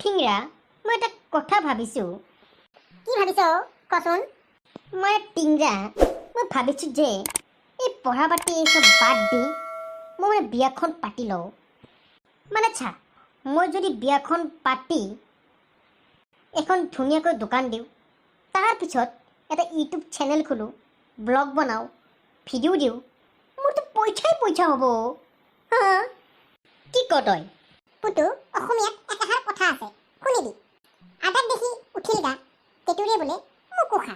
ঠিংৰা মই এটা কথা ভাবিছোঁ। কি ভাবিছ কচোন? মই টিংৰা মই ভাবিছোঁ যে এই পঢ়া পাতি এইসব বাদ দি মই বিয়াখন পাতি লওঁ। মানে চা, মই যদি বিয়াখন পাতি এখন ধুনীয়াকৈ দোকান দিওঁ, তাৰপিছত এটা ইউটিউব চেনেল খোলোঁ, ব্লগ বনাওঁ, ভিডিঅ' দিওঁ, মোৰতো পইচা হ'ব। হা, কি ক তই? পুতু, অসমীয়াত একাষাৰ কথা আছে, শুনিবি। আদাক দেখি উঠিল গা, তেতুৰে বোলে মোকো খা।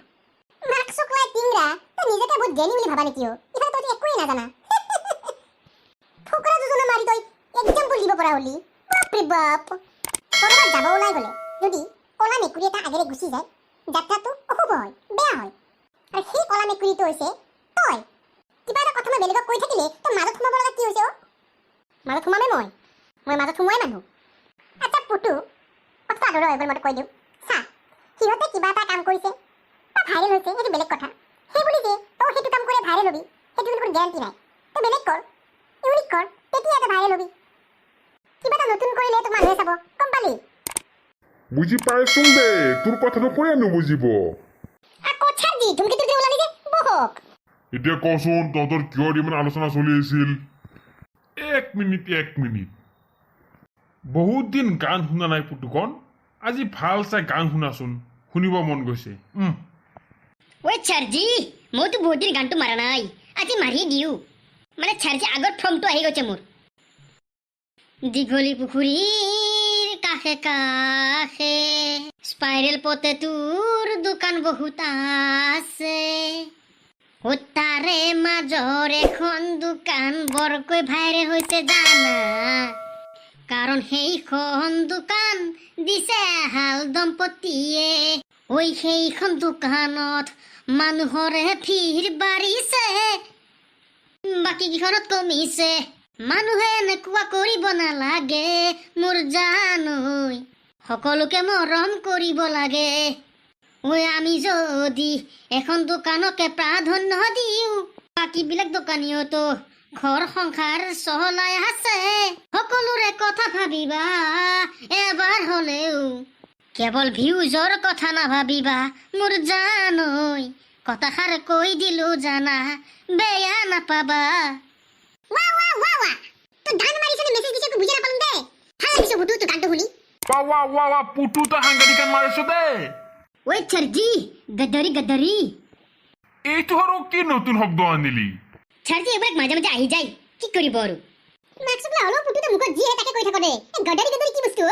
মাক চকলাই টিংৰা, তই নিজকে বহুত জ্ঞানী বুলি ভাবা নেকি? ইফালে তই একোৱেই নাজানা। ফকৰা যোজনা মাৰি তই এক্সাম্পল দিব পৰা হলি। বাপৰে বাপ। ক'ৰবাত যাব ওলাই গ'লে যদি কলা মেকুৰী এটা আগেৰে গুচি যায়, যাত্ৰাটো অশুভ হয়, বেয়া হয়। আৰু সেই কলা মেকুৰীটো হৈছে তই। কিবা এটা কথা মই বেলেগক কৈ থাকিলে তই মাজত সোমাব লগা কি হৈছে? মাজত সোমামে মই মাজত সোমোৱাই মানুহ। আচ্ছা পুতু, কথাটো আদৰৰ এবাৰ মই কৈ দিওঁ। চা, সিহঁতে কিবা এটা কাম কৰিছে বা ভাইৰেল হৈছে, সেইটো বেলেগ কথা। সেই বুলি যে তই সেইটো কাম কৰি ভাইৰেল হবি, সেইটো কোনো গেৰাণ্টি নাই। তই বেলেগ কৰ, ইউনিক কৰ, তেতিয়া এটা ভাইৰেল হবি। কিবা এটা নতুন কৰিলে তোক মানুহে চাব, গম পালি? বুজি পাইছোং দে, তোৰ কথাটো কোনে নুবুজিব? কচাৰজি ধুমকেতু যে ওলালি যে বহক। এতিয়া কচোন, তহঁতৰ কিহৰ ইমান আলোচনা চলি আছিল? এক মিনিট। বহুত দিন গান শুনা নাই পুতুকণ, আজি ভাল চাই গান শুনাচোন, শুনিব মন গৈছে। ঐ চাৰ্জি, মইতো বহুত দিন গানটো মাৰা নাই, আজি মাৰি দিওঁ। মানে চাৰ্জি আগৰ ফৰ্মটো আহি গৈছে মোৰ। দীঘলী পুখুৰীৰ কাষে কাষে স্পাইৰেল পটেটোৰ দোকান বহুত আছে, তাৰে মাজৰ এখন দোকান বৰকৈ ভাইৰেল হৈছে জানা, কাৰণ সেইখন দোকান দিছে হাল দম্পতীয়ে। ঐ সেইখন দোকানত মানুহৰে ভিৰ বাঢ়িছে, বাকী কেইখনত কমিছে। মানুহে এনেকুৱা কৰিব নালাগে মোৰ জানৈ, সকলোকে মৰম কৰিব লাগে। ঐ আমি যদি এখন দোকানকে প্ৰাধান্য দিওঁ, বাকীবিলাক দোকানীয়েতো ঘৰ সংসাৰ চলাই আছে। সকলোৰে কথা ভাবিবা এবাৰ হলেও, কেৱল ভিউজৰ কথা নাভাবিবা মোৰ জানৈ। কথাষাৰ কৈ দিলো জানা, বেয়া নাপাবা। ৱা তই গান মাৰিছনে মেছেজ দিছ একো বুজি নাপালো দে। ভাল লাগিছে পুতু তোৰ গানটো শুনি। ৱা পুতু, তই সাংঘাতিক গান মাৰিছ দে। ঐ চাৰ্জি, গদ্দাৰি। এইটো আৰু কি নতুন শব্দ আনিলি? চাৰ্জি এইবিলাক মাজে মাজে আহি যায়, কি কৰিব আৰু। মাক চকলা হ'লেও পুতুটো মুখত যিহে তাকে কৈ থাক দে। গদাৰি কি বস্তু?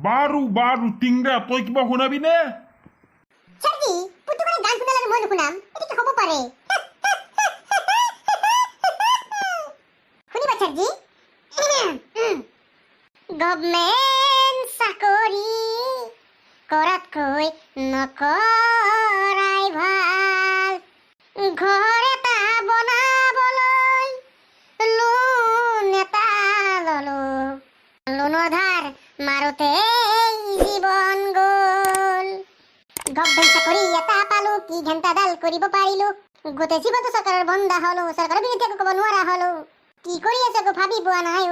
বাৰু টিংৰা, তই কিবা শুনাবি নে? চাৰ্জি, পুতু মানে গান শুনালে মই নুশুনাম, এইটো কি হ'ব পাৰে? শুনিবা চাৰ্জি? গভমেণ্ট চাকৰি কৰাতকৈ নকৰাই ভাল। ঘৰ এটা বনাবলৈ লোন এটা ললো, লোনৰ ধাৰ মাৰোতেই জীৱন গ'ল। গভমেণ্ট চাকৰি এটা পালো, কি ঘণ্টাডাল কৰিব পাৰিলো, গোটেই জীৱনটো চৰকাৰৰ বন্ধা হলো, চৰকাৰৰ বিৰুদ্ধে একো ক'ব নোৱাৰা হলো। কি কৰি আছো একো ভাবি পোৱা নাই।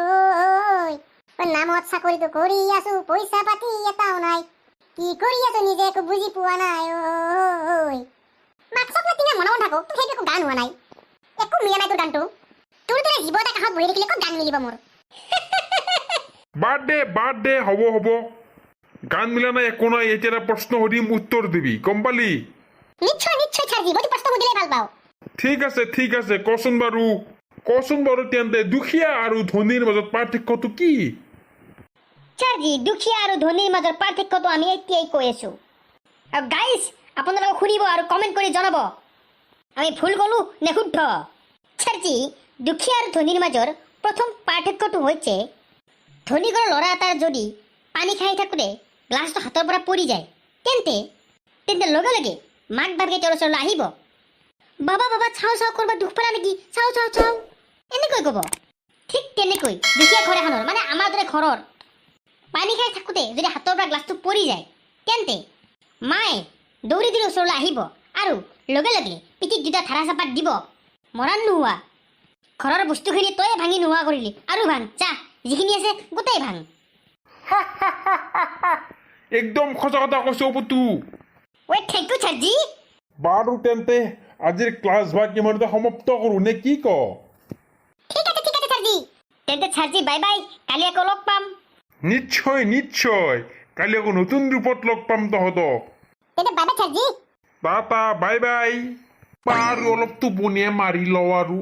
নামত চাকৰিটো কৰি আছো, পইচা পাতি এটাও নাই। কি কৰি আছো নিজে একো বুজি পোৱা নাই। মাক চকলা টিঙা মনে মন থাকো, তোৰ সেইটো একো গান হোৱা নাই, একো মিলা নাই তোৰ গানটো। তোৰ দৰে জীৱ এটা কাষত বহি থাকিলে ক'ত গান মিলিব মোৰ? বাদ দে, হ'ব। গান মিলা নাই একো নাই, এতিয়া এটা প্ৰশ্ন সুধিম, উত্তৰ দিবি, গম পালি? নিশ্চয় চাৰ্জি, মই প্ৰশ্ন সুধিলে ভাল পাওঁ। ঠিক আছে, কচোন বাৰু তেন্তে দুখীয়া আৰু ধনীৰ মাজত পাৰ্থক্যটো কি? চাৰ্জি, দুখীয়া আৰু ধনীৰ মাজৰ পাৰ্থক্যটো আমি এতিয়াই কৈ আছো, আৰু গাইজ আপোনালোকে শুনিব আৰু কমেণ্ট কৰি জনাব আমি ভুল ক'লো নে শুদ্ধ। চাৰ্জি, দুখীয়া আৰু ধনীৰ মাজৰ প্ৰথম পাৰ্থক্যটো হৈছে, ধনী ঘৰৰ ল'ৰা এটাৰ যদি পানী খাই থাকোঁতে গ্লাছটো হাতৰ পৰা পৰি যায়, তেন্তে লগে লগে মাক বাপেকে তেওঁৰ ওচৰলৈ আহিব, বাবা চাওঁ কৰবাত দুখ পালা নেকি, চাওঁ এনেকৈ ক'ব। ঠিক তেনেকৈ দুখীয়া ঘৰ এখনৰ, মানে আমাৰ দৰে ঘৰৰ পানী খাই থাকোঁতে যদি হাতৰ পৰা গ্লাছটো পৰি যায়, তেন্তে মায়ে দৌৰি ওচৰলৈ আহিব আৰু লগে লগে পিঠিত দুটা ধাৰা চাপাত দিব, মৰাণ নোহোৱা, ঘৰৰ বস্তুখিনি তয়ে ভাঙি নোহোৱা কৰিলি, আৰু ভাঙ, যা যিখিনি আছে গোটেই ভাঙ। একদম সঁচা কথা কৈছে অ পুতু ৱে থেংক ইউ ছাৰজি বাৰু তেন্তে আজিৰ ক্লাছ ভাগ ইমানতে সমাপ্ত কৰোঁ নে কি ক ঠিক আছে ছাৰজি তেন্তে ছাৰজি বাই বাই কালি আকৌ লগ পাম নিশ্চয় নিশ্চয় কালি আকৌ নতুন ৰূপত লগ পাম তহঁতক তেন্তে bye bye ছাৰজি tata bye bye বাৰু অলপ টোপনিয়ে মাৰি লওঁ আৰু